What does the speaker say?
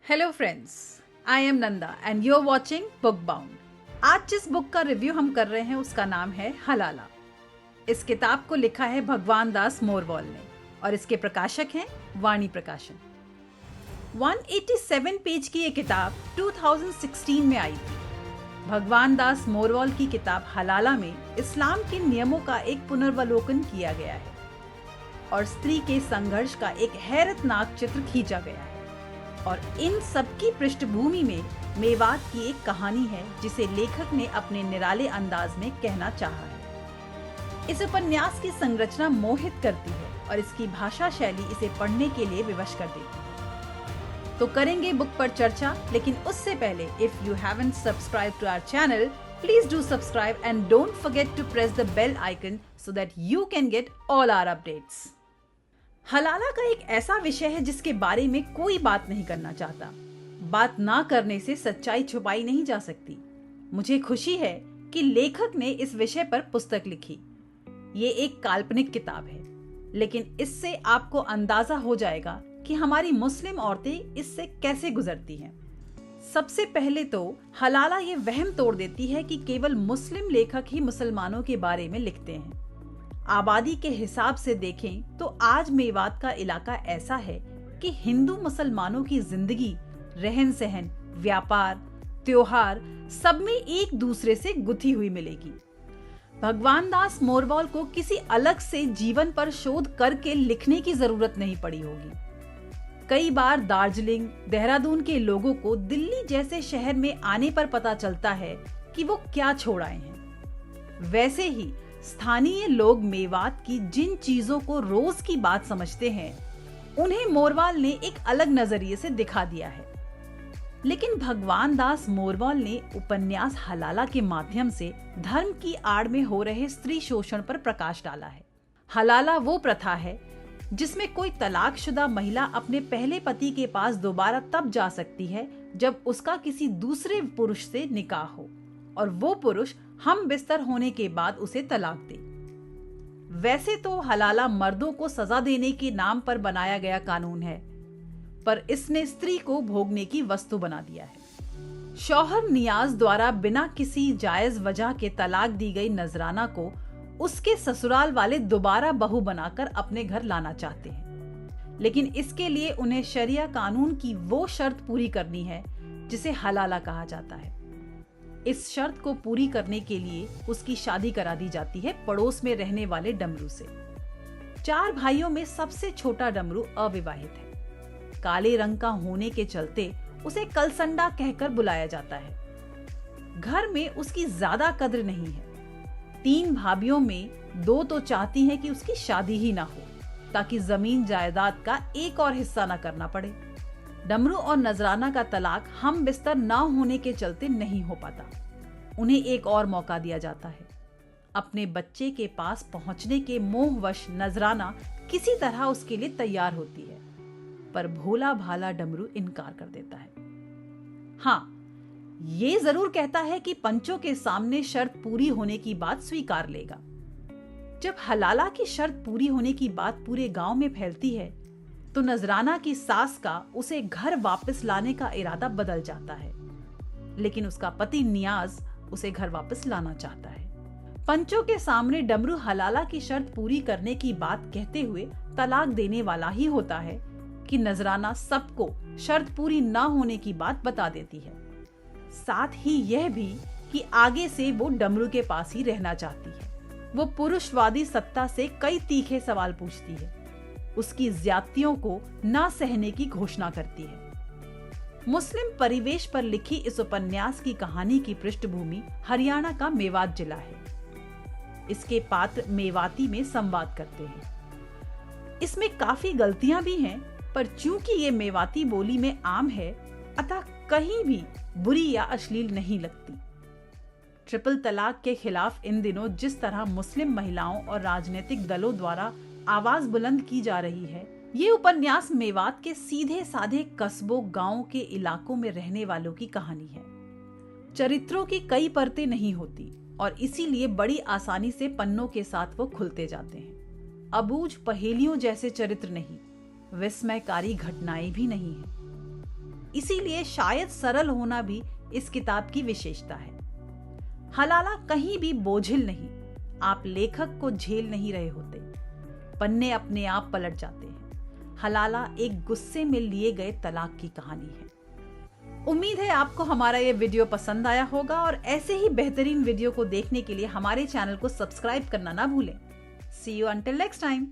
Hello friends, I am Nanda and you are watching book bound. आज जिस book का review हम कर रहे हैं उसका नाम है हलाला। इस किताब को लिखा है भगवान दास मोरवाल ने और इसके प्रकाशक हैं वाणी प्रकाशन। 187 पेज की ये किताब 2016 में आई थी। भगवान दास मोरवाल की किताब हलाला में इस्लाम के नियमों का एक पुनर्वलोकन किया गया है और स्त्री के संघर्ष का एक हैरतनाक चित्र खींचा गया है। और इन सब की पृष्ठभूमि में मेवात की एक कहानी है जिसे लेखक ने अपने निराले अंदाज में कहना चाहा है। इस उपन्यास की संरचना मोहित करती है और इसकी भाषा शैली इसे पढ़ने के लिए विवश कर देती है। तो करेंगे बुक पर चर्चा, लेकिन उससे पहले if you haven't subscribed to our channel, please do subscribe and don't forget to press the bell icon so that you can get all our updates. हलाला का एक ऐसा विषय है जिसके बारे में कोई बात नहीं करना चाहता। बात ना करने से सच्चाई छुपाई नहीं जा सकती। मुझे खुशी है कि लेखक ने इस विषय पर पुस्तक लिखी। ये एक काल्पनिक किताब है, लेकिन इससे आपको अंदाजा हो जाएगा कि हमारी मुस्लिम औरतें इससे कैसे गुजरती हैं। सबसे पहले तो हलाला ये वहम तोड़ देती है कि केवल मुस्लिम लेखक ही मुसलमानों के बारे में लिखते हैं। आबादी के हिसाब से देखें तो आज मेवात का इलाका ऐसा है कि हिंदू मुसलमानों की जिंदगी, रहन सहन, व्यापार, त्योहार सब में एक दूसरे से गुथी हुई मिलेगी। भगवान दास मोरवाल को किसी अलग से जीवन पर शोध करके लिखने की जरूरत नहीं पड़ी होगी। कई बार दार्जिलिंग, देहरादून के लोगों को दिल्ली जैसे शहर में आने पर पता चलता है कि वो क्या छोड़ आए हैं। वैसे ही स्थानीय लोग मेवात की जिन चीजों को रोज की बात समझते हैं, उन्हें मोरवाल ने एक अलग नजरिए से दिखा दिया है। लेकिन भगवान दास मोरवाल ने उपन्यास हलाला के माध्यम से धर्म की आड़ में हो रहे स्त्री शोषण पर प्रकाश डाला है। हलाला वो प्रथा है जिसमें कोई तलाकशुदा महिला अपने पहले पति के पास दोबारा तब जा सकती है जब उसका किसी दूसरे पुरुष से निकाह हो और वो पुरुष हम बिस्तर होने के बाद उसे तलाक दे। वैसे तो हलाला मर्दों को सजा देने के नाम पर बनाया गया कानून है, पर इसने स्त्री को भोगने की वस्तु बना दिया है। शौहर नियाज द्वारा बिना किसी जायज वजह के तलाक दी गई नजराना को उसके ससुराल वाले दोबारा बहू बनाकर अपने घर लाना चाहते हैं, लेकिन इसके लिए उन्हें शरिया कानून की वो शर्त पूरी करनी है जिसे हलाला कहा जाता है। इस शर्त को पूरी करने के लिए उसकी शादी करा दी जाती है पड़ोस में रहने वाले डमरू से। 4 भाइयों में सबसे छोटा डमरू अविवाहित है। काले रंग का होने के चलते उसे कलसंडा कहकर बुलाया जाता है। घर में उसकी ज्यादा कद्र नहीं है। 3 भाभियों में 2 तो चाहती हैं कि उसकी शादी ही ना हो ताकि जमीन जायदाद का एक और हिस्सा ना करना पड़े। डमरू और नजराना का तलाक हम बिस्तर ना होने के चलते नहीं हो पाता। उन्हें एक और मौका दिया जाता है। अपने बच्चे के पास पहुंचने के मोहवश नजराना किसी तरह उसके लिए तैयार होती है, पर भोला भाला डमरू इनकार कर देता है। हाँ, ये जरूर कहता है कि पंचों के सामने शर्त पूरी होने की बात स्वीकार लेगा। जब हलाला की शर्त पूरी होने की बात पूरे गांव में फैलती है तो नजराना की सास का उसे घर वापस लाने का इरादा बदल जाता है, लेकिन उसका पति नियाज उसे घर वापस लाना चाहता है। पंचों के सामने डमरू हलाला की शर्त पूरी करने की बात कहते हुए तलाक देने वाला ही होता है कि नजराना सबको शर्त पूरी ना होने की बात बता देती है। साथ ही यह भी कि आगे से वो डमरू के पास ही रहना चाहती है। वो पुरुषवादी सत्ता से कई तीखे सवाल पूछती है, उसकी ज्यादतियों को ना सहने की घोषणा करती है। मुस्लिम परिवेश पर लिखी इस उपन्यास की कहानी की पृष्ठभूमि हरियाणा का मेवात जिला है। इसके पात्र मेवाती में संवाद करते हैं। इसमें काफी गलतियां भी हैं, पर चूंकि ये मेवाती बोली में आम है, अतः कहीं भी बुरी या अश्लील नहीं लगती। ट्रिपल तलाक के खिलाफ इन दिनों जिस तरह मुस्लिम महिलाओं और राजनीतिक दलों द्वारा आवाज बुलंद की जा रही है, ये उपन्यास मेवात के सीधे साधे कस्बों, गांवों के इलाकों में रहने वालों की कहानी है। चरित्रों की कई परतें नहीं होती और इसीलिए बड़ी आसानी से पन्नों के साथ वो खुलते जाते हैं। अबूझ पहेलियों जैसे चरित्र नहीं, विस्मयकारी घटनाएं भी नहीं है। इसीलिए शायद सरल होना भी इस किताब की विशेषता है। हलाला कहीं भी बोझिल नहीं, आप लेखक को झेल नहीं रहे होते, पन्ने अपने आप पलट जाते हैं। हलाला एक गुस्से में लिए गए तलाक की कहानी है। उम्मीद है आपको हमारा ये वीडियो पसंद आया होगा और ऐसे ही बेहतरीन वीडियो को देखने के लिए हमारे चैनल को सब्सक्राइब करना ना भूलें। See you until next time.